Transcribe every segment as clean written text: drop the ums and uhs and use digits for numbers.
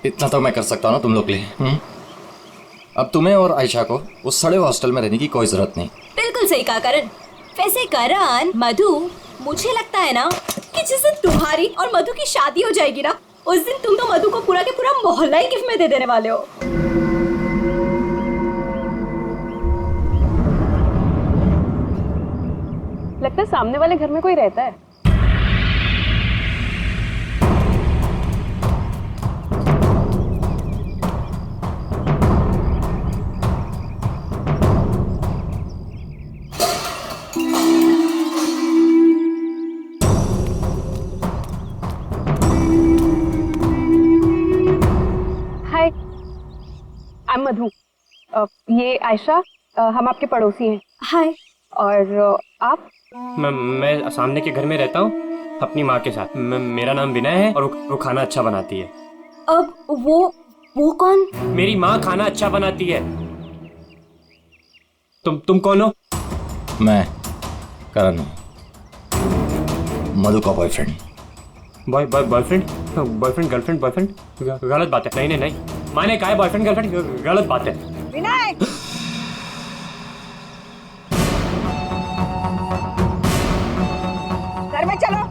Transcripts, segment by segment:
इतना तो मैं कर सकता हूँ ना तुम लोग के लिए। अब तुम्हें और आयशा को उस सड़े हॉस्टल में रहने की कोई जरूरत नहीं। बिल्कुल सही कहा करण। वैसे करण, मधु, मुझे लगता है ना कि जिस दिन तुम्हारी और मधु की शादी हो जाएगी ना, उस दिन तुम तो मधु को पूरा के पूरा मोहल्ला ही गिफ्ट में दे देने वाले हो। लगता है सामने वाले घर में कोई रहता है। हाय, आई एम मधु। ये आयशा, हम आपके पड़ोसी हैं। हाय। और आप? मैं सामने के घर में रहता हूँ अपनी माँ के साथ। मेरा नाम विनय है और वो खाना अच्छा बनाती है। अब वो कौन? मेरी माँ खाना अच्छा बनाती है। तुम कौन हो? मैं करण हूँ, मधु का बॉयफ्रेंड। बॉयफ्रेंड गर्लफ्रेंड बॉयफ्रेंड गलत बात है। नहीं, माने कहा है बॉयफ्रेंड गर्लफ्रेंड, गलत बात है। विनय, घर में चलो।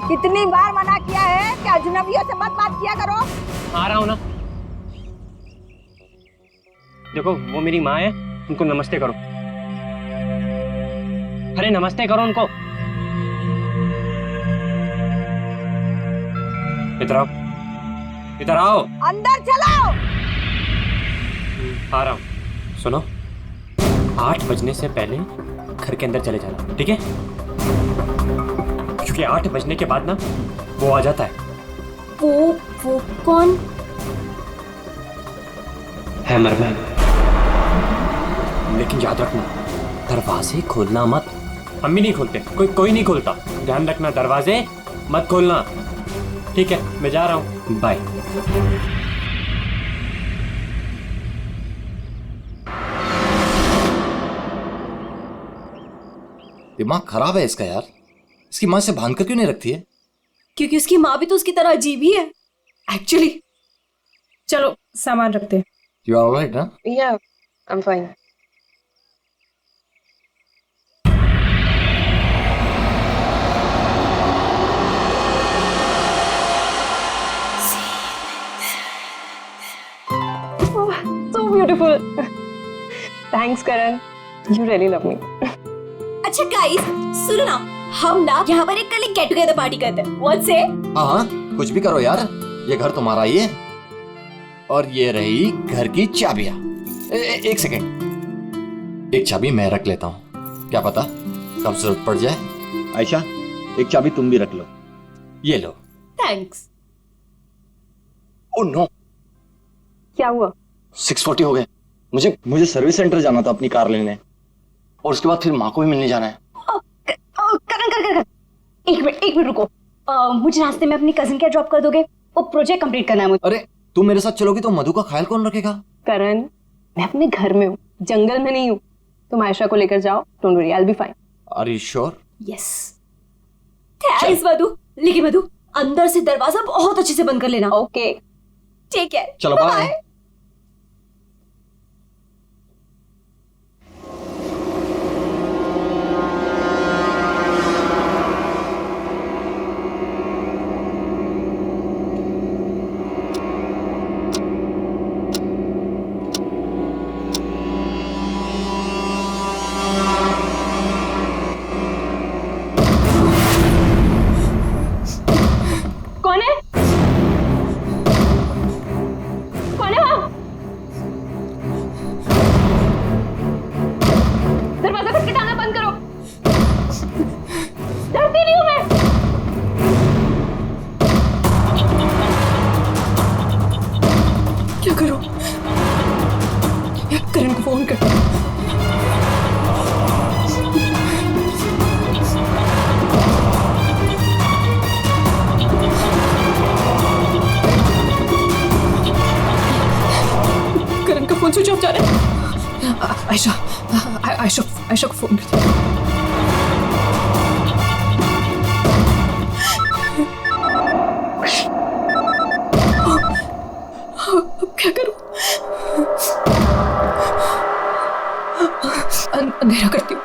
कितनी बार मना किया है कि अजनबियों से मत बात किया करो। आ रहा हूँ ना। देखो, वो मेरी माँ है, उनको नमस्ते करो। अरे नमस्ते करो उनको। इधर आओ, इधर आओ। अंदर चलो। आ रहा हूँ। सुनो, 8 बजने से पहले घर के अंदर चले जाना, ठीक है? क्योंकि 8 बजने के बाद ना वो आ जाता है। वो कौन है? मरमन। लेकिन याद रखना, दरवाजे खोलना मत। अम्मी नहीं खोलते, कोई नहीं खोलता। ध्यान रखना, दरवाजे मत खोलना, ठीक है? मैं जा रहा हूँ, बाय। दिमाग खराब है इसका यार। इसकी माँ से बांध कर क्यों नहीं रखती है? क्योंकि उसकी माँ भी तो उसकी तरह अजीब ही है एक्चुअली। चलो सामान रखते हैं। यू आर ऑलराइट ना? या, I am fine. So beautiful. Thanks Karan. You really love me. अच्छा गाइस, सुनो ना, हम ना यहाँ पर एक कल गेट टुगेदर पार्टी करते हैं। What say? हाँ, कुछ भी करो यार, ये घर तुम्हारा ही है। और ये रही घर की चाबियां। एक सेकेंड, एक चाबी मैं रख लेता हूँ, क्या पता कब जरूरत पड़ जाए। आयशा, एक चाबी तुम भी रख लो। ये लो। थैंक्स। ओह नो, क्या हुआ? 6:40 हो गए। मुझे सर्विस सेंटर जाना था अपनी कार लेने, और उसके बाद फिर माँ को भी मिलने जाना है। कर। एक मिनट रुको। मुझे रास्ते में अपनी कजिन क्या ड्रॉप कर दोगे? वो प्रोजेक्ट कंप्लीट करना है मुझे। अरे तुम मेरे साथ चलोगी तो मधु का ख्याल कौन रखेगा? करण, मैं अपने घर में हूँ, जंगल में नहीं हूँ। तुम आयशा को लेकर जाओ, don't worry, I will be fine. Are you sure? Yes. Thanks Madhu. लेकिन मधु, अंदर से दरवाजा बहुत अच्छे से बंद कर लेना। ओके, ठीक है, चलो बाय। कौन है? कौन है वहाँ? दरवाजा खटखटाना बंद करो। डरती नहीं हूँ मैं। क्या करूं? करण को फोन कर। फोन स्विच ऑफ जा रहा है। आयशा को फोन कर। करती हूँ।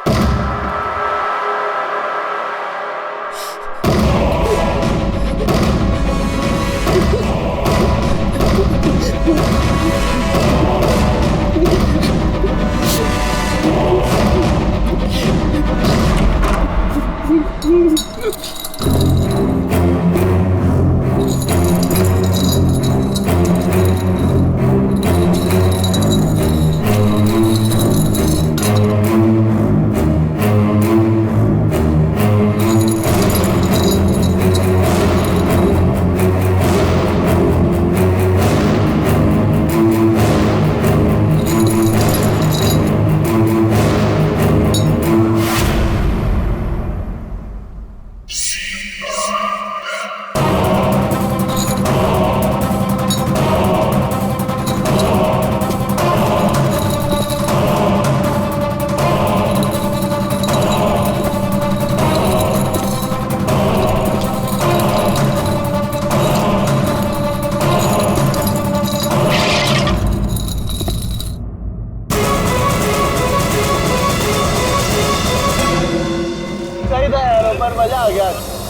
सही था यार, पर मजा आ गया।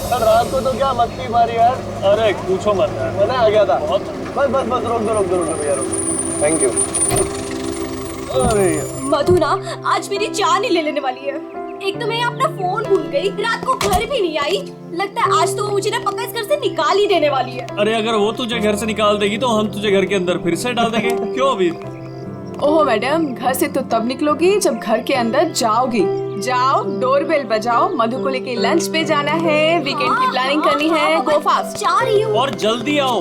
कल रात को तो क्या मस्ती मारी यार। अरे पूछो मत यार, मजा आ गया था। बस बस बस रोक दो भैया, रोक। Thank you. अरे मधु ना आज मेरी जान ही ले लेने वाली है। एक तो मैं अपना फोन भूल गई, रात को घर भी नहीं आई। लगता है आज तो वो मुझे ना पक्का इस घर से निकाल ही देने वाली है। अरे अगर वो तुझे घर से निकाल देगी तो हम तुझे घर के अंदर फिर से डाल देंगे। क्यों अभी? ओहो मैडम, घर से तो तब निकलोगी जब घर के अंदर जाओगी। जाओ, डोरबेल बजाओ, मधु को लेके लंच पे जाना है, वीकेंड की प्लानिंग करनी है। गो फास्ट। जा रही हूँ। और जल्दी आओ।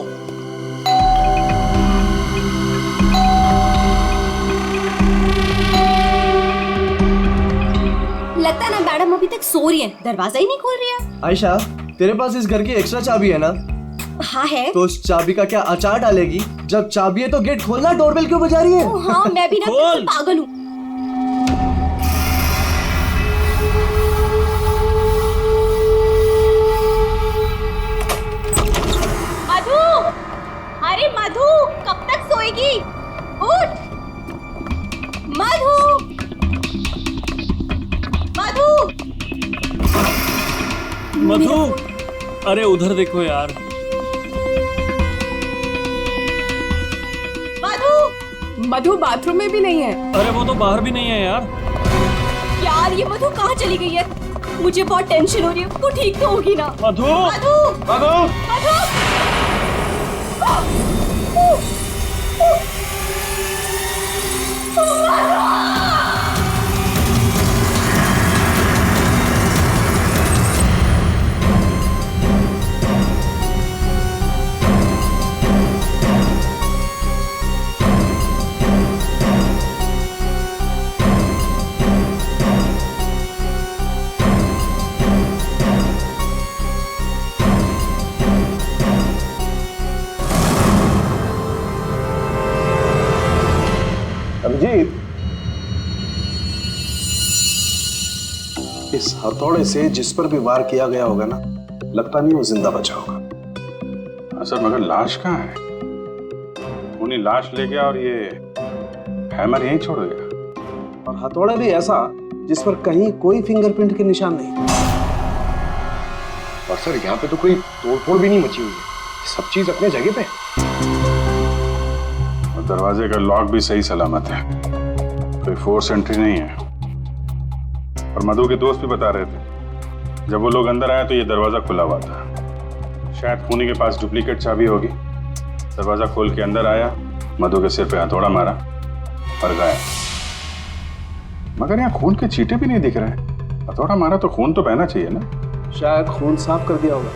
लगता है ना मैडम अभी तक सो रही है, दरवाजा ही नहीं खोल रही है। आयशा, तेरे पास इस घर की एक्स्ट्रा चाबी है ना? हाँ है। तो उस चाबी का क्या अचार डालेगी? जब चाबी है तो गेट खोलना, डोरबेल क्यों बजा रही है? हाँ मैं भी ना खोल। बिल्कुल पागल हूँ। मधु, अरे मधु कब तक सोएगी? उठ मधु, मधु, मधु, अरे उधर देखो यार। मधु, मधु बाथरूम में भी नहीं है। अरे वो तो बाहर भी नहीं है यार। यार ये मधु कहाँ चली गई है? मुझे बहुत टेंशन हो रही है। वो ठीक तो होगी ना? मधु, मधु, मधु, मधु, अभिजीत, इस हथौड़े से जिस पर भी वार किया गया होगा ना, लगता नहीं वो जिंदा बचा होगा। सर मगर लाश कहाँ है? उन्हीं लाश ले गया और ये हैमर यहीं छोड़ गया। और हथौड़ा भी ऐसा जिस पर कहीं कोई फिंगरप्रिंट के निशान नहीं। और सर यहाँ पे तो कोई तोड़फोड़ भी नहीं मची हुई है, सब चीज अपने जगह पे। और दरवाजे का लॉक भी सही सलामत है, कोई फोर्स एंट्री नहीं है। और मधु के दोस्त भी बता रहे थे जब वो लोग अंदर आए तो ये दरवाजा खुला हुआ था। शायद खूनी के पास डुप्लीकेट चाबी होगी। दरवाजा खोल के अंदर आया, मधु के सिर पे हथौड़ा मारा और गायब। मगर यहाँ खून के छींटे भी नहीं दिख रहे। हथौड़ा मारा तो खून तो बहना चाहिए ना? शायद खून साफ कर दिया होगा।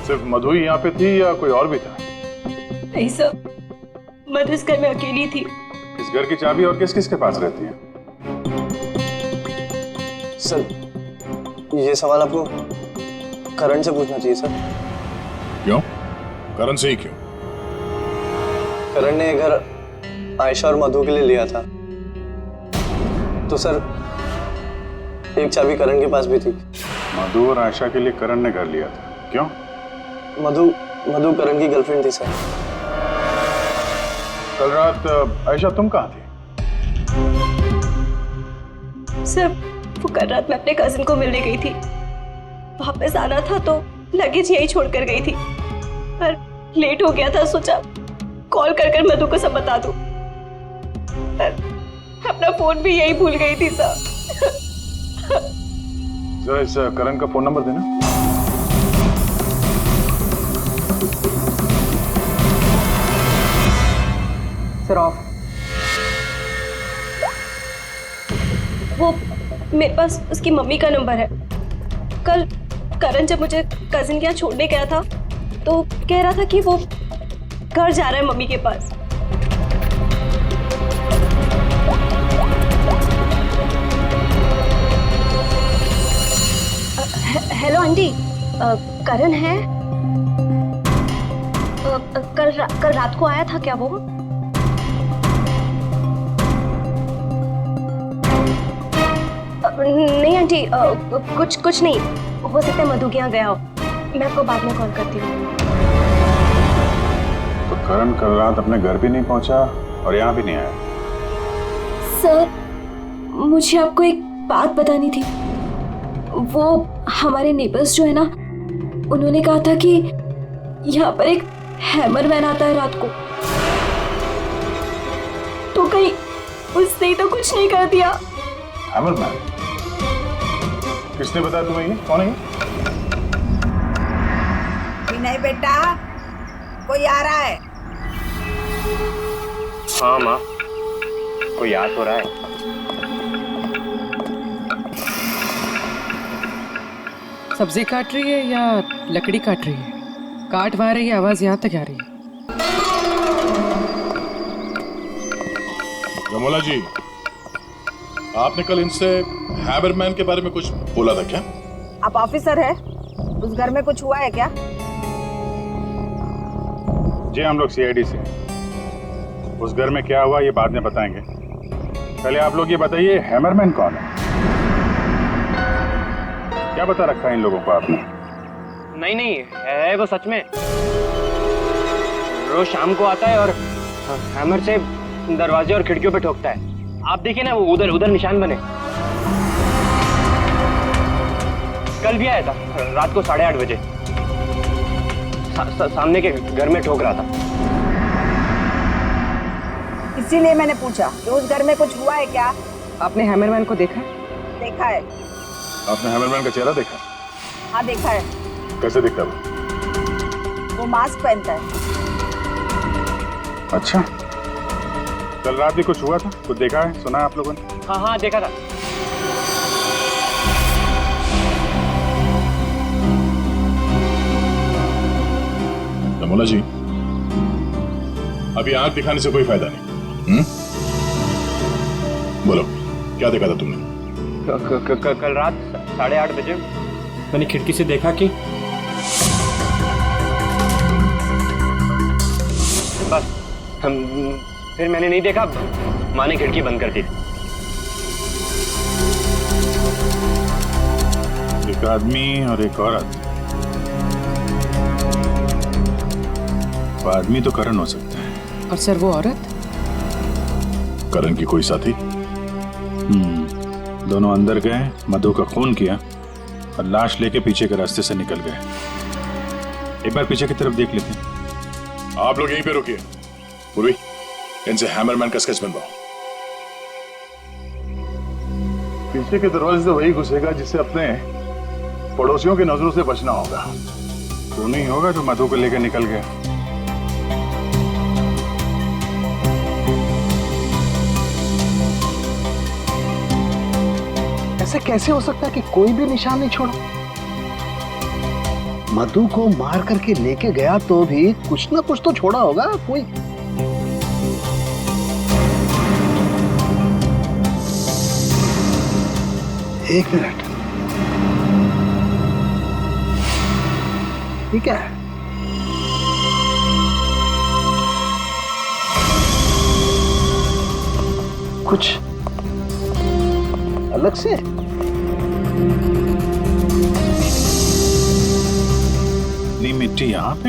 सिर्फ मधु ही यहाँ पे थी या कोई और भी था? नहीं सर, मधु इस घर में अकेली थी। इस घर की चाबी और किस किस के पास रहती है? सर, ये सवाल आपको करण से पूछना चाहिए सर। क्यों? करण से ही क्यों? करण ने घर आयशा और मधु के लिए लिया था, तो सर एक चाबी करण के पास भी थी। मधु और आयशा के लिए करण ने घर लिया था, क्यों? मधु करण की गर्लफ्रेंड थी सर। कल रात आयशा तुम कहाँ थी? सर वो कल रात मैं अपने कजिन को मिलने गई थी। वापस आना था तो लगेज यही छोड़कर गई थी, पर लेट हो गया था, सोचा कॉल कर कर मधु को सब बता दूं। पर अपना फोन भी यही भूल गई थी सर। जरा इस करण का फोन नंबर देना। Sir of. वो मेरे पास उसकी मम्मी का नंबर है। कल करण जब मुझे कजिन के यहाँ छोड़ने गया था तो कह रहा था कि वो घर जा रहा है मम्मी के पास। हेलो आंटी, करण है? कल रात को आया था क्या वो? नहीं आंटी, कुछ नहीं, हो सकता है मधु के यहाँ गया हो। मैं आपको बाद में कॉल करती हूँ। तो करण कल रात अपने घर भी नहीं पहुंचा और यहाँ भी नहीं आया। सर, मुझे आपको एक बात बतानी थी। वो हमारे नेबर्स जो है ना, उन्होंने कहा था कि यहाँ पर एक हैमरमैन आता है रात को। तो कहीं उसने ही तो कुछ नहीं कर दिया? हैमरमैन? किसने बताया तुम्हें? ये कौन है ये? नहीं बेटा, कोई आ रहा है। हाँ माँ, कोई याद हो रहा है। सब्जी काट रही है या लकड़ी काट रही है? काट वहाँ रही है, आवाज यहाँ तक आ रही है। रमोला जी, आपने कल इनसे हैमरमैन के बारे में कुछ बोला था क्या? आप ऑफिसर है, उस घर में कुछ हुआ है क्या? जी हम लोग सीआईडी से। उस घर में क्या हुआ ये बाद में बताएंगे। पहले आप लोग ये बताइए, हैमरमैन कौन है? क्या बता रखा है इन लोगों को आपने? नहीं, है वो सच में। रोज शाम को आता है और हैमर से दरवाजे और खिड़कियों पे ठोकता है। आप देखिए ना, वो उधर निशान बने। कल भी आया था रात को 8:30 बजे। सामने के घर में ठोक रहा था। इसीलिए मैंने पूछा कि उस घर में कुछ हुआ है क्या? आपने हैमरमैन को देखा? देखा है। आपने हैमरमैन का चेहरा देखा? हाँ देखा है। कैसे दिखता है वो मास्क पहनता है। अच्छा, कल रात भी कुछ हुआ था? कुछ देखा है, सुना है आप लोगों ने? हाँ देखा था। रमोला जी, अभी आंख दिखाने से कोई फायदा नहीं। बोलो, क्या देखा था तुमने? कल रात 8:30 बजे मैंने खिड़की से देखा कि बस फिर मैंने नहीं देखा। माँ ने खिड़की बंद कर दी। एक आदमी और एक औरत। वो आदमी तो करण हो सकता है। और सर वो औरत? करण की कोई साथी? दोनों अंदर गए, मधु का खून किया और लाश लेके पीछे के रास्ते से निकल गए। एक बार पीछे की तरफ देख लेते हैं। आप लोग यहीं पे रुकिए। पूर्वी, इनसे हैमरमैन का स्केच बनवाओ। पीछे के दरवाजे से वही घुसेगा जिससे अपने पड़ोसियों की नजरों से बचना होगा। तो नहीं होगा जो मधु को लेकर निकल गया। ऐसे कैसे हो सकता है कि कोई भी निशान नहीं छोड़ा? मधु को मार करके लेके गया तो भी कुछ ना कुछ तो छोड़ा होगा कोई। एक मिनट, ठीक है। कुछ अलग से? नहीं, मिट्टी यहाँ पे?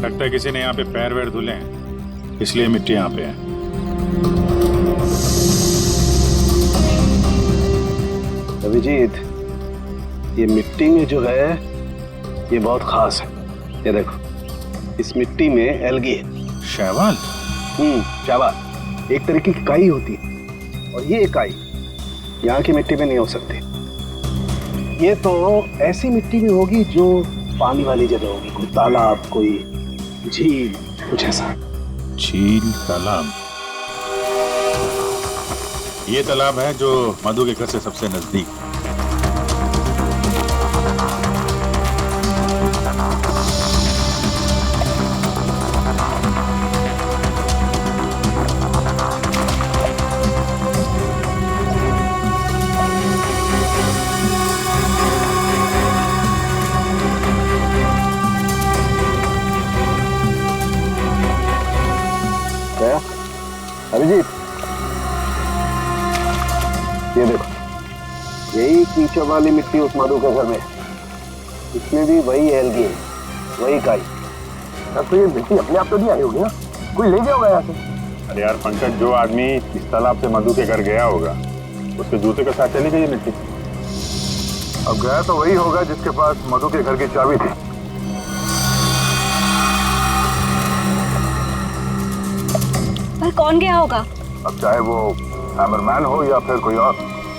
लगता है किसी ने यहाँ पे पैर वैर धुले हैं, इसलिए मिट्टी यहाँ पे है। अभिजीत, ये मिट्टी में जो है ये बहुत खास है। ये देखो, इस मिट्टी में एल्गी है। शैवाल? शैवाल एक तरीके की काई होती है, और ये काई यहाँ की मिट्टी में नहीं हो सकती। ये तो ऐसी मिट्टी में होगी जो पानी वाली जगह होगी, कोई तालाब, कोई झील, कुछ ऐसा। झील, तालाब। ये तालाब है जो मधु के घर से सबसे नजदीक। अभिजीत, ये देखो, यही कीचड़ वाली मिट्टी उस मधु के घर में, इसमें भी वही एल्गी है, वही काई। अब तो ये मिट्टी अपने आप तो नहीं आई होगी ना, कोई ले गया होगा यहाँ से। अरे यार पंकज, जो आदमी इस तालाब से मधु के घर गया होगा उसके जूते के साथ चली गई मिट्टी। अब गया तो वही होगा जिसके पास मधु के घर की चाबी थी। पर कौन गया होगा? अब चाहे वो हैमरमैन हो या फिर कोई और।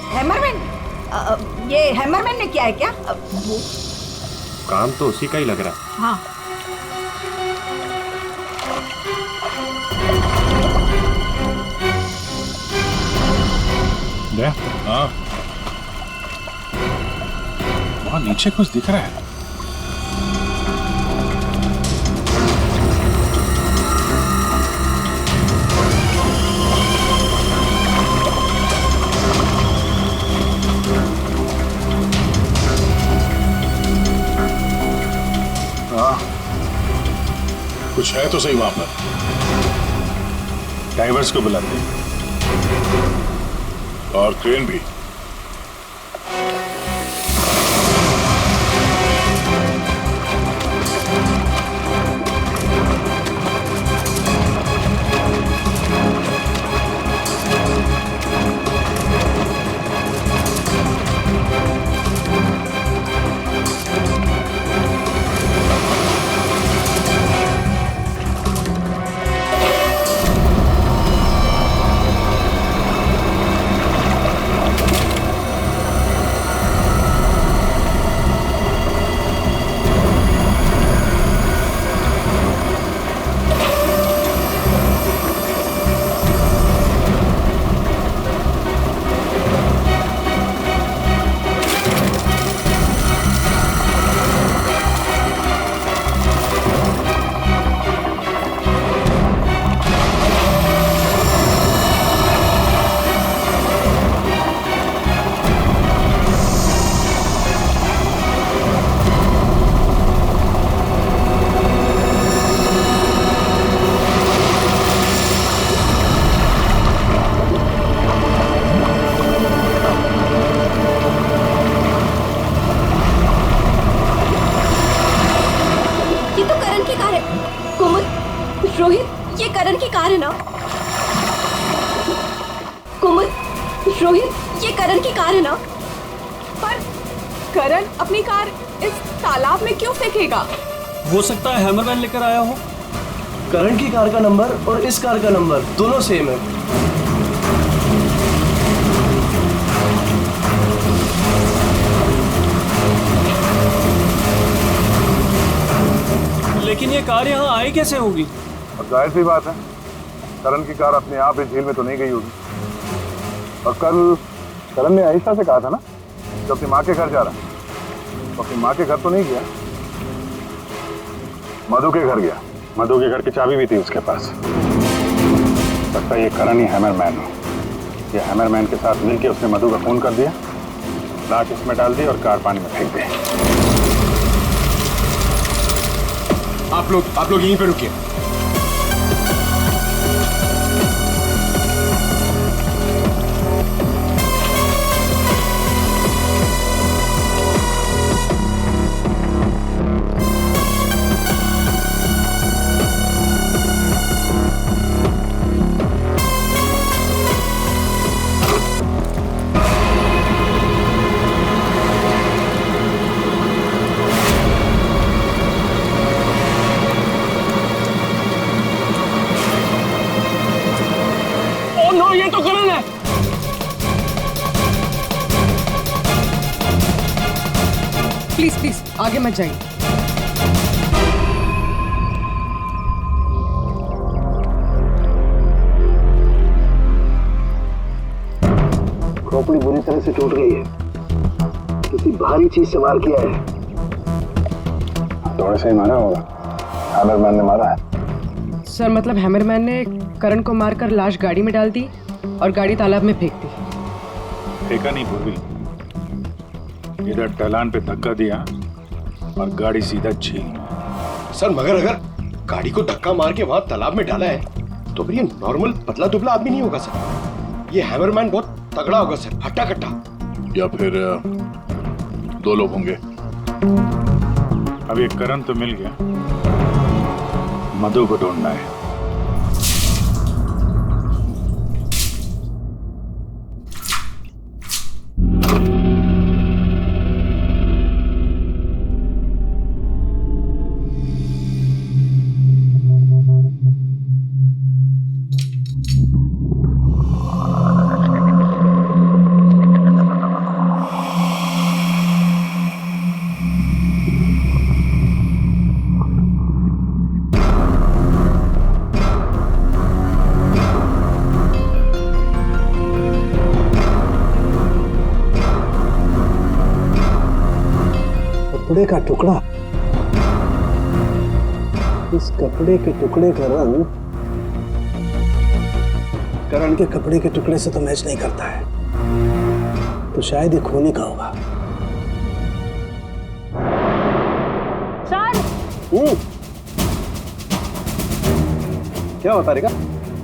हैमरमैन? ये हैमरमैन ने किया है क्या? काम तो उसी का ही लग रहा है। हाँ। हाँ, वहाँ नीचे कुछ दिख रहा है। कुछ है तो सही वहां पर। डाइवर्स को बुलाते हैं और क्रेन भी। रोहित, ये करण की कार है ना? कोमल, रोहित, ये करण की कार है ना? पर करण अपनी कार इस तालाब में क्यों फेंकेगा? हो सकता है हैमरमैन लेकर आया हो। करण की कार का नंबर और इस कार का नंबर दोनों सेम है। लेकिन ये कार यहाँ आई कैसे होगी? अब जाहिर सी बात है, करण की कार अपने आप इस झील में तो नहीं गई होगी। और कल करण ने आहिस्ता से कहा था ना कि अपनी माँ के घर जा रहा है, तो अपनी माँ के घर तो नहीं गया, मधु के घर गया। मधु के घर की चाबी भी थी उसके पास। लगता है ये करण ही हैमरमैन हो। ये हैमरमैन के साथ मिलकर उसने मधु का खून कर दिया, लाश इसमें डाल दी और कार पानी में फेंक दी। आप लोग यहीं पे रुकिए। रुको, ये तो करण है। प्लीज प्लीज आगे मत जाइए। खोपड़ी बुरी तरह से टूट गई है, किसी भारी चीज से वार किया है। थोड़े से ही मारा होगा, हैमरमैन ने मारा है। सर मतलब हैमरमैन ने करण को मारकर लाश गाड़ी में डाल दी और गाड़ी तालाब में फेंक दी। फेंका नहीं पूर्वी, इधर ढलान पे धक्का दिया और गाड़ी सीधा झील में। सर मगर अगर गाड़ी को धक्का मार के वहां तालाब में डाला है तो फिर ये नॉर्मल पतला दुबला आदमी नहीं होगा सर, ये हैमरमैन बहुत तगड़ा होगा सर, हट्टा कट्टा। या फिर 2 लोग होंगे। अब ये करण तो मिल गया, मधु को ढूंढना है। कपड़े का टुकड़ा, इस कपड़े के टुकड़े का रंग करण के कपड़े के टुकड़े से तो मैच नहीं करता है, तो शायद ये खूनी का होगा। सर क्या होता रहेगा?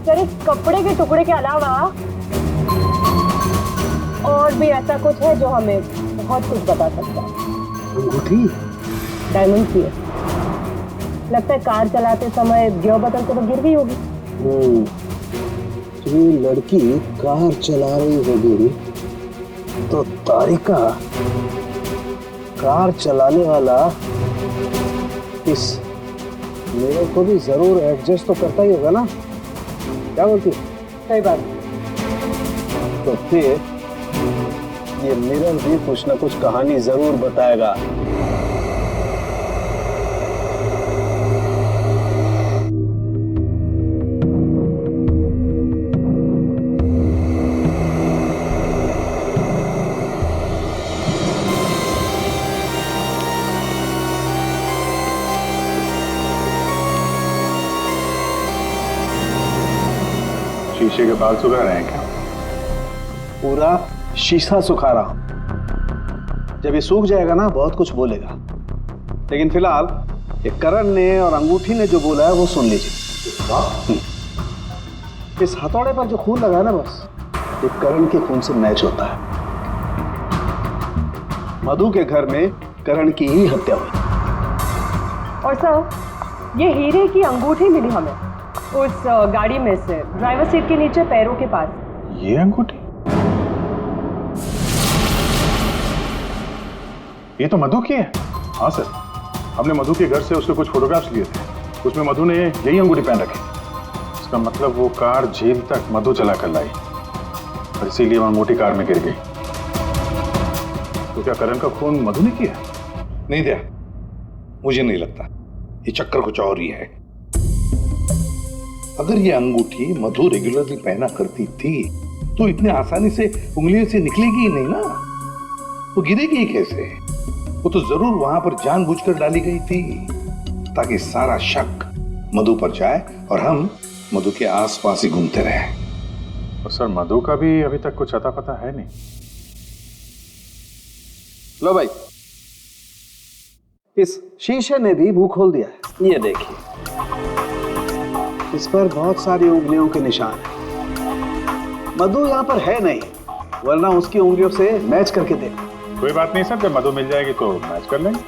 सर इस कपड़े के टुकड़े के अलावा और भी ऐसा कुछ है जो हमें बहुत कुछ बता सकता है। अंगूठी डायमंड की है, लगता है कार चलाते समय गियर बदलते वक्त गिर गई होगी। तो ये लड़की कार चला रही होगी तो तारिका कार चलाने वाला इस मेरे को भी जरूर एडजस्ट तो करता ही होगा ना, क्या बोलती? सही बात। तो फिर ये मिरर भी कुछ ना कुछ कहानी जरूर बताएगा। शीशे के बाल सुखा रहे हैं क्या? पूरा शीशा सुखा रहा हूं, जब ये सूख जाएगा ना बहुत कुछ बोलेगा, लेकिन फिलहाल ये करण ने और अंगूठी ने जो बोला है वो सुन लीजिए। इस हथौड़े पर जो खून लगा है ना, बस ये करण के खून से मैच होता है। मधु के घर में करण की ही हत्या हुई। और सर ये हीरे की अंगूठी मिली हमें उस गाड़ी में से, ड्राइवर सीट के नीचे पैरों के पास। ये अंगूठी? ये तो मधु की है। हाँ सर, हमने मधु के घर से उसके कुछ फोटोग्राफ्स लिए थे, उसमें मधु ने यही अंगूठी पहन रखी। इसका मतलब वो कार झील तक मधु चला कर लाई और इसीलिए वहां मोटी कार में गिर गई। तो क्या करण का खून मधु ने किया? नहीं दिया, मुझे नहीं लगता। ये चक्कर कुछ और ही है। अगर ये अंगूठी मधु रेगुलरली पहना करती थी तो इतने आसानी से उंगलियों से निकलेगी ही नहीं ना, वो गिरेगी ही कैसे? वो तो जरूर वहां पर जानबूझकर डाली गई थी ताकि सारा शक मधु पर जाए और हम मधु के आसपास ही घूमते रहे। और सर मधु का भी अभी तक कुछ अता पता है नहीं। लो भाई, इस शीशे ने भी मुंह खोल दिया है। ये देखिए, इस पर बहुत सारी उंगलियों के निशान हैं। मधु यहाँ पर है नहीं, वरना उसकी उंगलियों से मैच करके देखो। कोई बात नहीं सर, जब मधु मिल जाएगी तो मैच कर लेंगे।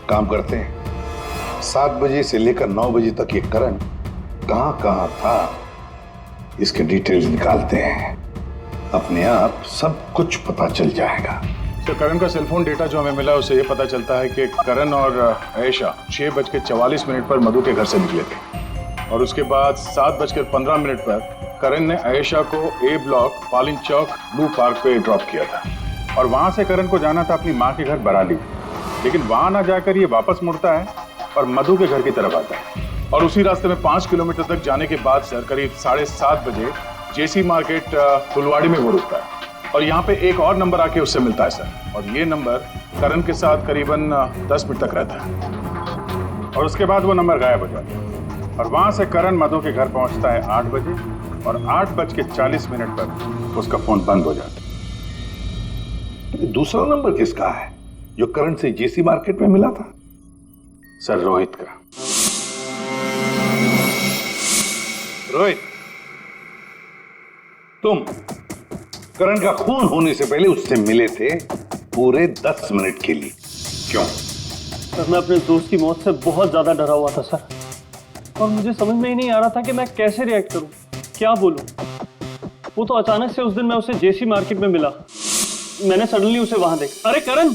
काम करते हैं, 7 बजे से लेकर 9 बजे तक ये करण कहाँ कहाँ था इसके डिटेल्स निकालते हैं। अपने आप सब कुछ पता चल जाएगा। तो करण का सेलफोन डेटा जो हमें मिला उससे ये पता चलता है कि करण और आयशा 6:44 पर मधु के घर से निकले थे और उसके बाद 7:15 पर करण ने आयशा को ए ब्लॉक पालिन चौक ब्लू पार्क पे ड्रॉप किया था और वहां से करण को जाना था अपनी माँ के घर बराली, लेकिन वहां ना जाकर ये वापस मुड़ता है और मधु के घर की तरफ आता है और उसी रास्ते में 5 किलोमीटर तक जाने के बाद सर करीब 7:30 बजे जेसी मार्केट फुलवाड़ी में वो रुकता है और यहाँ पे एक और नंबर आके उससे मिलता है सर, और ये नंबर करण के साथ करीबन 10 मिनट तक रहता है और उसके बाद वो नंबर गायब हो जाता है और वहां से करण मधु के घर पहुंचता है 8 बजे और 8:40 पर उसका फोन बंद हो जाता है। दूसरा नंबर किसका है जो करण से जेसी मार्केट में मिला था? सर रोहित का। रोहित, तुम करण का खून होने से पहले उससे मिले थे पूरे 10 मिनट के लिए, क्यों? सर मैं अपने दोस्त की मौत से बहुत ज्यादा डरा हुआ था सर, और मुझे समझ में ही नहीं आ रहा था कि मैं कैसे रिएक्ट करूं, क्या बोलूं। वो तो अचानक से उस दिन मैं उसे जेसी मार्केट में मिला, मैंने सडनली उसे वहां देखा। अरे करण!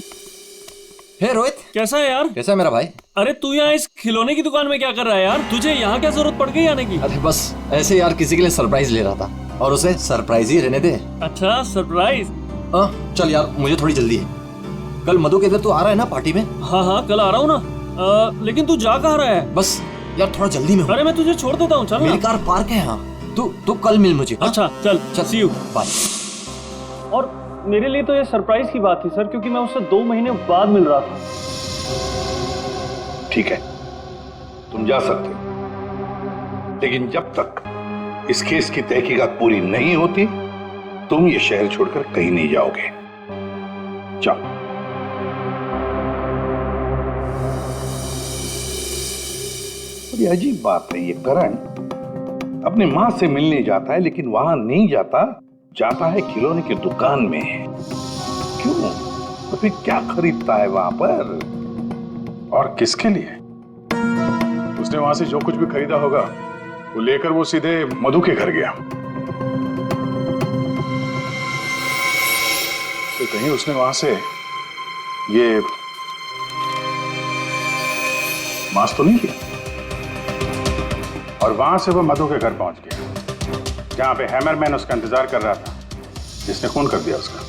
हे रोहित, कैसा है यार? कैसा है मेरा भाई? अरे तू यहाँ इस खिलौने की दुकान में क्या कर रहा है यार? तुझे यहाँ क्या जरूरत पड़ गई आने की? अरे बस ऐसे यार, किसी के लिए सरप्राइज ले रहा था और उसे सरप्राइज ही रहने दे। अच्छा सरप्राइज? चल यार, मुझे थोड़ी जल्दी है। कल मधु के इधर तू आ रहा है ना पार्टी में? हाँ कल आ रहा हूँ ना, लेकिन तू जा कहाँ रहा है? बस यार थोड़ा जल्दी में हूँ। अरे मैं तुझे छोड़ देता हूँ, चल मेरी कार पार्क है यहाँ, तू कल मिल मुझे। अच्छा चल सी यू, बाय। और मेरे लिए तो ये सरप्राइज की बात थी सर, क्योंकि मैं उससे 2 महीने बाद मिल रहा था। ठीक है, तुम जा सकते हो, लेकिन जब तक इस केस की तहकीकात पूरी नहीं होती तुम ये शहर छोड़कर कहीं नहीं जाओगे। जाओ। बड़ी अजीब बात है, ये करण अपनी मां से मिलने जाता है लेकिन वहां नहीं जाता है खिलौने की दुकान में। क्यों? तो फिर क्या खरीदता है वहां पर? और किसके लिए? उसने वहां से जो कुछ भी खरीदा होगा वो लेकर वो सीधे मधु के घर गया। तो कहीं उसने वहां से ये मास्क तो नहीं किया? और वहां से वो मधु के घर पहुंच गया जहां पे हैमरमैन उसका इंतजार कर रहा था, जिसने खून कर दिया उसका।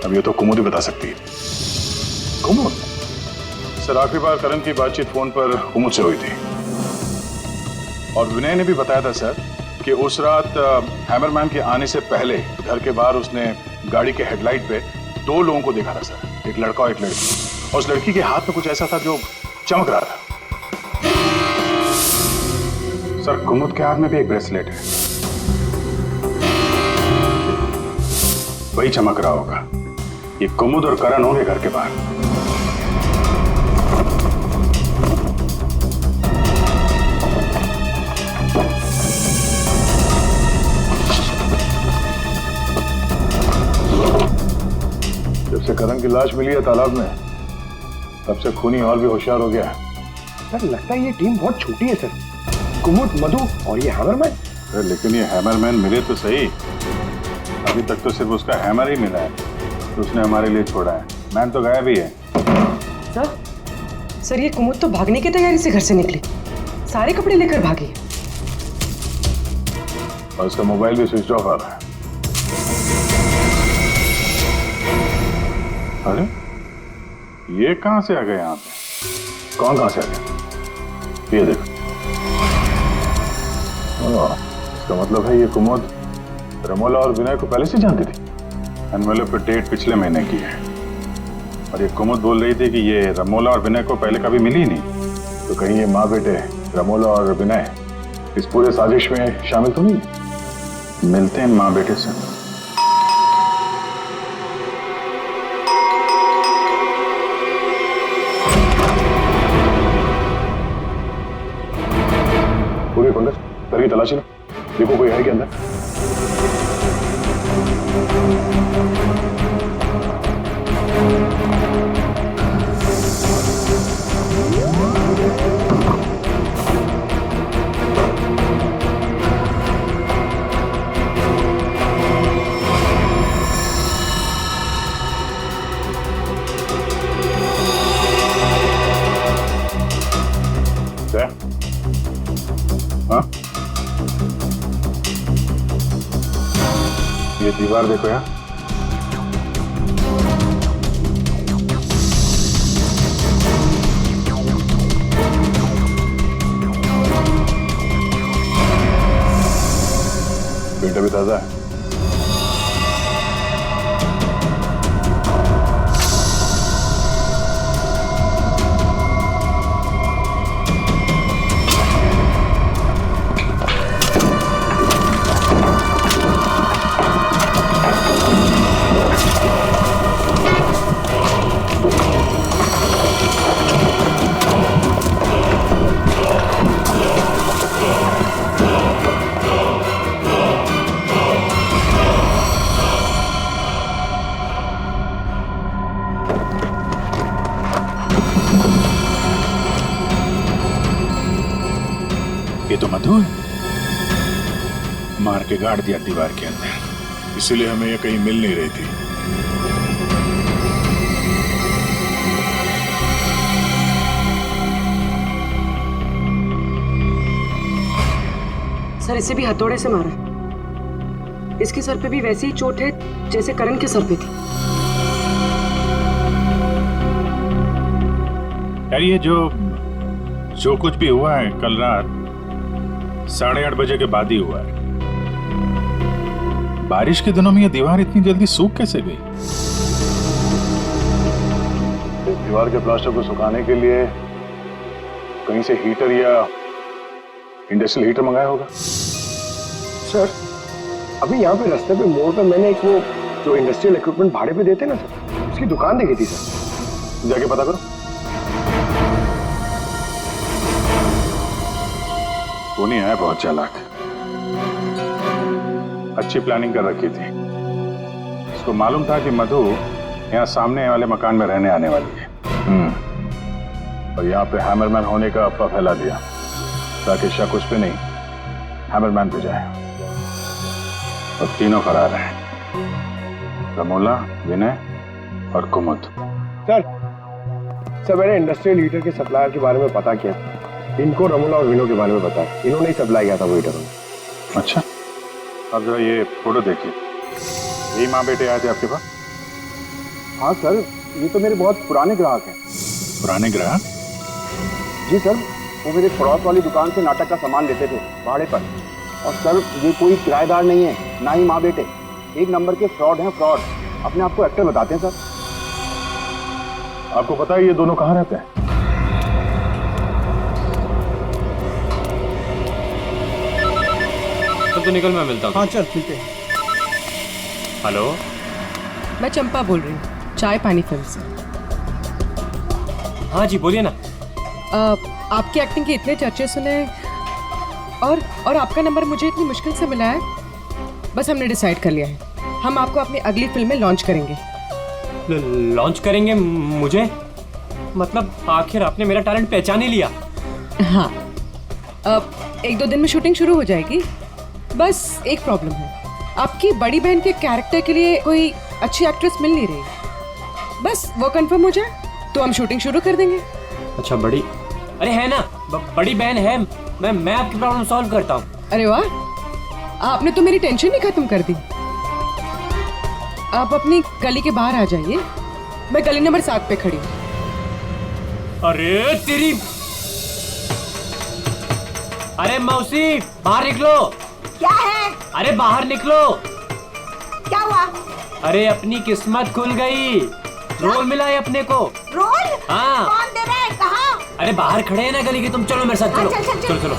अब ये तो कुमुद ही बता सकती है। कुमुद? सर आखिरी बार करण की बातचीत फोन पर कुमुद से हुई थी और विनय ने भी बताया था सर कि उस रात हैमरमैन के आने से पहले घर के बाहर उसने गाड़ी के हेडलाइट पे 2 लोगों को देखा था सर, एक लड़का और एक लड़की, और उस लड़की के हाथ में कुछ ऐसा था जो चमक रहा था। सर कुमुद के हाथ में भी एक ब्रेसलेट है, वही चमक रहा होगा। ये कुमुद और करण होंगे घर के बाहर। जब से करण की लाश मिली है तालाब में, तब से खूनी और भी होशियार हो गया। सर लगता है ये टीम बहुत छोटी है सर, कुमुद, मधु और ये हैमरमैन। लेकिन ये हैमरमैन मिले तो सही, अभी तक तो सिर्फ उसका हैमर ही मिला है तो उसने हमारे लिए छोड़ा है। मैन तो गायब ही है। सर ये कुमुद तो भागने की तैयारी से घर से निकली, सारे कपड़े लेकर भागी और उसका मोबाइल भी स्विच ऑफ आ रहा है। अरे ये कहां से आ गए यहाँ पे? कहाँ से आ गए? ये देखो, इसका मतलब है ये कुमुद रमोला और विनय को पहले से जानती थी। एनवेलप पे डेट पिछले महीने की है और ये कुमुद बोल रही थी कि ये रमोला और विनय को पहले कभी मिली नहीं। तो कहीं ये माँ बेटे रमोला और विनय इस पूरे साजिश में शामिल तो नहीं? मिलते हैं माँ बेटे से। पूरी पंडित करके तलाशी लो, देखो कोई है क्या अंदर। हाँ, ये दीवार देखो यार, पेट भी ताजा है। ये तो मधु है। मार के गाड़ दिया दीवार के अंदर, इसीलिए हमें ये कहीं मिल नहीं रही थी। सर इसे भी हथौड़े से मारा। इसके सर पे भी वैसी ही चोट है जैसे करण के सर पे थी। यार ये जो कुछ भी हुआ है कल रात 8:30 बजे के बाद ही हुआ है। बारिश के दिनों में ये दीवार इतनी जल्दी सूख कैसे गई? इस दीवार के प्लास्टर को सुखाने के लिए कहीं से हीटर या इंडस्ट्रियल हीटर मंगाया होगा। सर अभी यहाँ पे रास्ते पे मोड़ पे मैंने एक वो जो इंडस्ट्रियल इक्विपमेंट भाड़े पे देते ना सर, उसकी दुकान देखी थी सर। जाके पता करो। वो नहीं है, बहुत चालाक, अच्छी प्लानिंग कर रखी थी। उसको मालूम था कि मधु यहाँ सामने वाले मकान में रहने आने वाली है। और यहाँ पे हैमरमैन होने का अफवाह फैला दिया ताकि शक उस पे नहीं हैमरमैन पे जाए। और तीनों फरार हैं, रमोला, विनय और कुमुद। सर मैंने इंडस्ट्रियल हीटर के सप्लायर के बारे में पता किया। इनको रमोला और विनो के बारे में पता है, इन्होंने ही सप्लाई किया था वो हीटर। अच्छा, अब जरा ये फोटो देखिए। यही माँ बेटे आए थे आपके पास? हाँ सर, ये तो मेरे बहुत पुराने ग्राहक हैं। पुराने ग्राहक? जी सर, वो मेरे पड़ोस वाली दुकान से नाटक का सामान लेते थे भाड़े पर। और सर ये कोई किराएदार नहीं है, ना ही माँ बेटे, एक नंबर के फ्रॉड हैं, फ्रॉड। अपने आप को एक्टर बताते हैं सर। आपको पता है ये दोनों कहाँ रहते हैं? तो निकल, मैं मिलता हूँ। हाँ चल मिलते हैं। हेलो, मैं चंपा बोल रही हूँ, चाय पानी फिल्म से। हाँ जी बोलिए ना। आपकी एक्टिंग के इतने चर्चे सुने और आपका नंबर मुझे इतनी मुश्किल से मिला है। बस हमने डिसाइड कर लिया है, हम आपको अपनी अगली फिल्म में लॉन्च करेंगे। लॉन्च करेंगे मुझे? मतलब आखिर आपने मेरा टैलेंट पहचान ही लिया? हाँ, अब 1-2 दिन में शूटिंग शुरू हो जाएगी। बस एक प्रॉब्लम है, आपकी बड़ी बहन के कैरेक्टर के लिए कोई अच्छी एक्ट्रेस मिल नहीं रही। बस वो कंफर्म हो जाए तो हम शूटिंग शुरू कर देंगे। अच्छा बड़ी, अरे है ना, बड़ी बहन है। मैं आपकी प्रॉब्लम सॉल्व करता हूँ। अरे वाह, आपने तो मेरी टेंशन ही खत्म कर दी। आप अपनी गली के बाहर आ जाइए, मैं गली नंबर 7 पे खड़ी हूँ। अरे तेरी, अरे मौसी बाहर निकलो। क्या है? अरे बाहर निकलो। क्या हुआ? अरे अपनी किस्मत खुल गई, रोल मिला है अपने को। रोल? हाँ। कौन दे रहा है? कहाँ? अरे बाहर खड़े हैं ना गली के, तुम चलो मेरे साथ। चलो चल, चल, चल। चलो चलो।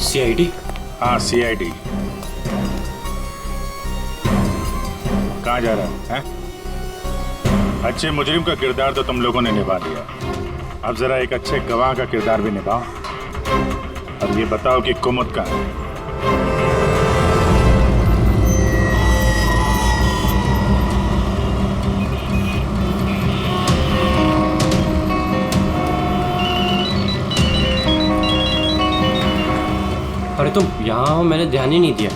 CID? हाँ CID। कहाँ जा रहा है? अच्छे मुजरिम का किरदार तो तुम लोगों ने निभा दिया, अब जरा एक अच्छे गवाह का किरदार भी निभाओ। अब ये बताओ कि कुमुद कहाँ है? अरे तुम यहाँ हो, मैंने ध्यान ही नहीं दिया।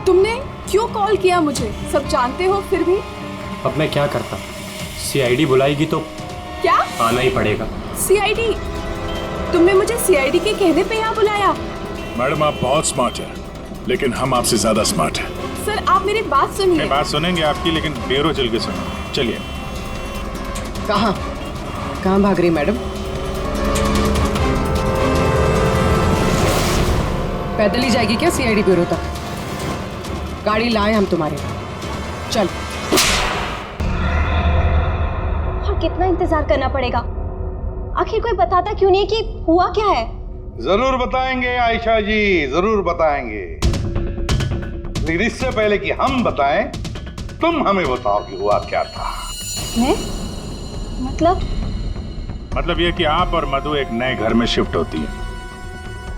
तुमने क्यों कॉल किया मुझे? सब जानते हो फिर भी। अब मैं क्या करता? सीआईडी बुलाएगी तो क्या आना ही पड़ेगा। सीआईडी? तुमने मुझे सीआईडी के कहने पे यहाँ बुलाया? मैडम आप बहुत स्मार्ट हैं, लेकिन हम आपसे ज्यादा स्मार्ट हैं। सर आप मेरी बात सुनिए। नहीं, बात सुनेंगे आपकी, लेकिन ब्यूरो चल के सुनो। चलिए। कहाँ भाग रही मैडम? पैदल ही जाएगी क्या सीआईडी ब्यूरो तक? गाड़ी लाए हम तुम्हारे। चल। और कितना इंतजार करना पड़ेगा? आखिर कोई बताता क्यों नहीं कि हुआ क्या है? जरूर बताएंगे आयशा जी, जरूर बताएंगे। लेकिन इससे पहले कि हम बताएं, तुम हमें बताओ कि हुआ क्या था। मैं? मतलब ये कि आप और मधु एक नए घर में शिफ्ट होती है,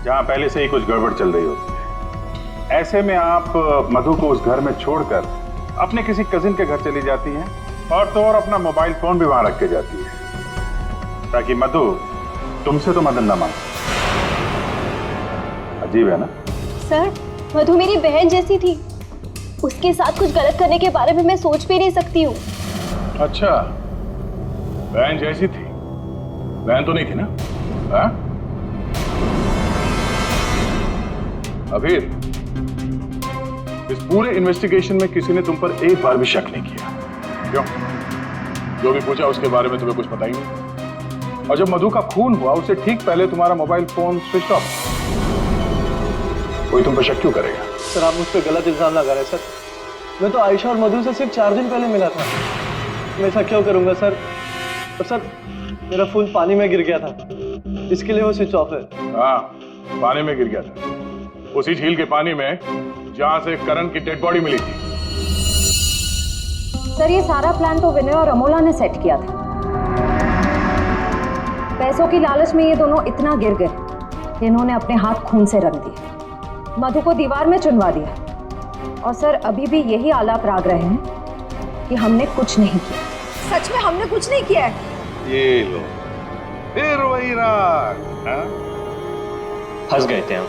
जहां पहले से ही कुछ गड़बड़ चल रही होती है। ऐसे में आप मधु को उस घर में छोड़कर अपने किसी कजिन के घर चली जाती हैं, और तो और अपना मोबाइल फोन भी वहां रख के जाती है, ताकि मधु तुमसे तो मदद न मांगे। अजीब है ना? सर, मधु मेरी बहन जैसी थी। उसके साथ कुछ गलत करने के बारे में मैं सोच भी नहीं सकती हूँ। अच्छा, बहन जैसी थी? बहन तो नहीं थी ना? हाँ? अभी इस पूरे इन्वेस्टिगेशन में किसी ने तुम पर एक बार भी शक नहीं किया, क्यों? जो भी पूछा उसके बारे में तुम्हें कुछ पता ही नहीं। और जब मधु का खून हुआ उससे ठीक पहले तुम्हारा मोबाइल फोन स्विच ऑफ। कोई तुम पर शक क्यों करेगा? सर आप मुझ पर गलत इल्जाम लगा रहे हैं सर। मैं तो आयशा और मधु से सिर्फ 4 दिन पहले मिला था। मैं ऐसा क्यों करूंगा सर? और सर मेरा फोन पानी में गिर गया था, इसके लिए वो स्विच ऑफ है। हाँ, पानी में गिर गया था, उसी झील के पानी में जहां से करण की डेड बॉडी मिली थी। सर ये सारा प्लान तो विनय और अमोला ने सेट किया था। पैसों की लालच में ये दोनों इतना गिर गए कि इन्होंने अपने हाथ खून से रंग दिए, मधु को दीवार में चुनवा दिया। और सर अभी भी यही आलाप राग रहे हैं कि हमने कुछ नहीं किया। सच में हमने कुछ नहीं किया है। ये लो, फिर वही राग। फंस गए थे हम।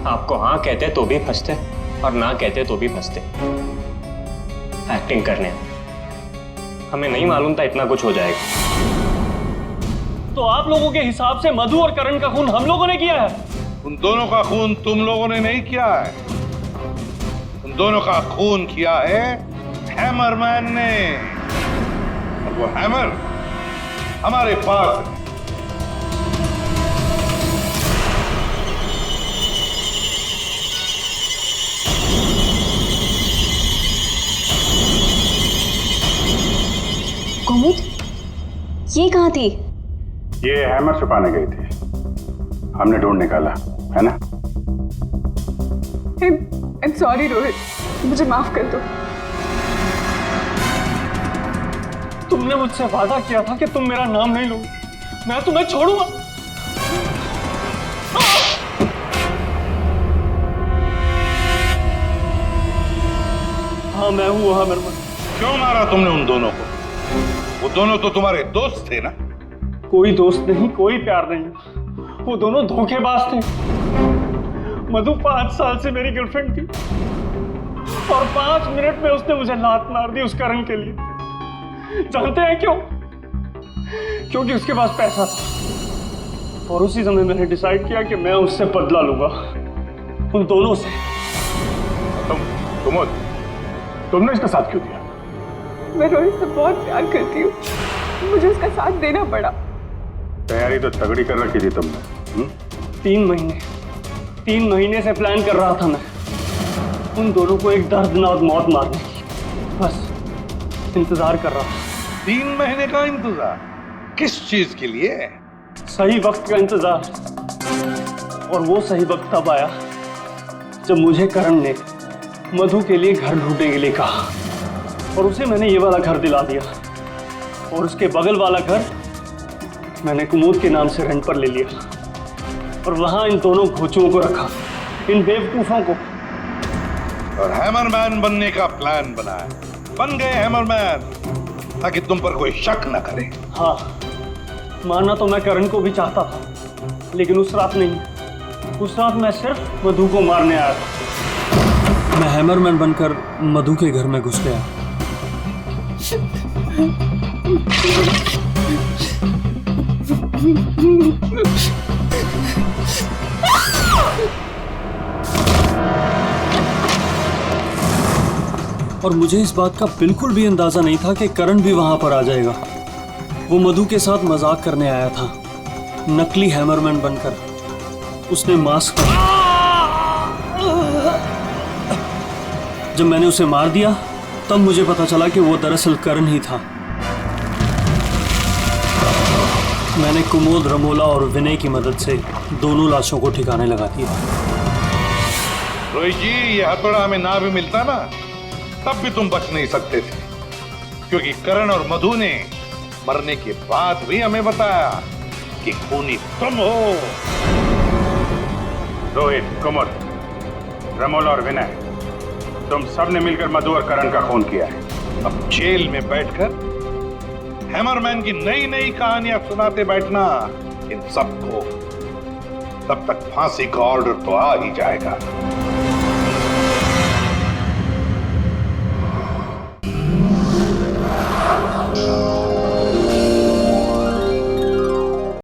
आपको हाँ कहते तो भी फंसते, और ना कहते तो भी फंसते। एक्टिंग करने हमें नहीं मालूम था इतना कुछ हो जाएगा। तो आप लोगों के हिसाब से मधु और करण का खून हम लोगों ने किया है? उन दोनों का खून तुम लोगों ने नहीं किया है, उन दोनों का खून किया है हैमरमैन ने। और वो हैमर हमारे पास है। कुमुद, ये कहाँ थी? ये हैमर छुपाने गई थी, हमने ढूंढ निकाला, है ना? I'm sorry रोहित, मुझे माफ कर दो। तुमने मुझसे वादा किया था कि तुम मेरा नाम नहीं लोगे, मैं तुम्हें छोड़ूंगा। हाँ मैं हूँ वो हैमरमैन। क्यों मारा तुमने उन दोनों को? वो दोनों तो तुम्हारे दोस्त थे ना? कोई दोस्त नहीं, कोई प्यार नहीं, वो दोनों धोखेबाज थे। मधु 5 साल से मेरी गर्लफ्रेंड थी, और 5 मिनट में उसने मुझे लात मार दी उस करण के लिए। जानते हैं क्यों? क्योंकि उसके पास पैसा था। और उसी समय मैंने डिसाइड किया कि मैं उससे बदला लूंगा, उन दोनों से। तुमने इसका साथ क्यों दिया? मैं रोहित से बहुत प्यार करती हूँ, मुझे उसका साथ देना पड़ा। तैयारी तो तगड़ी कर रखी थी तुमने। 3 महीने से प्लान कर रहा था मैं, उन दोनों को एक दर्दनाक मौत मारने की। बस इंतजार कर रहा था। 3 महीने का इंतजार? किस चीज के लिए? सही वक्त का इंतजार। और वो सही वक्त तब आया जब मुझे करण ने मधु के लिए घर ढूंढने के लिए कहा, और उसे मैंने ये वाला घर दिला दिया। और उसके बगल वाला घर मैंने कुमुद के नाम से रेंट पर ले लिया, और वहां इन दोनों घोचुओं को रखा, इन बेवकूफों को। और हैमरमैन बनने का प्लान बनाया, बन गए हैमरमैन, ताकि तुम पर कोई शक न करे। हाँ, मानना तो मैं करण को भी चाहता था, लेकिन उस रात नहीं। उस रात मैं सिर्फ मधु को मारने आया था। मैं हैमरमैन बनकर मधु के घर में घुस गया। और मुझे इस बात का बिल्कुल भी अंदाजा नहीं था कि करण भी वहां पर आ जाएगा। वो मधु के साथ मजाक करने आया था, नकली हैमरमैन बनकर। उसने मास्क जब मैंने उसे मार दिया तब मुझे पता चला कि वो दरअसल करण ही था। मैंने कुमोद, रमोला और विनय की मदद से दोनों लाशों को ठिकाने लगा दिया। रोहित जी, ये हथौड़ा हमें ना भी मिलता ना तब भी तुम बच नहीं सकते थे, क्योंकि करण और मधु ने मरने के बाद भी हमें बताया कि खूनी तुम हो। रोहित, कुमुद, रमोला और विनय, तुम सब ने मिलकर मधु और करण का खून किया है। अब जेल में बैठकर हैमरमैन की नई नई कहानियां सुनाते बैठना इन सबको, तब तक फांसी का ऑर्डर तो आ ही जाएगा।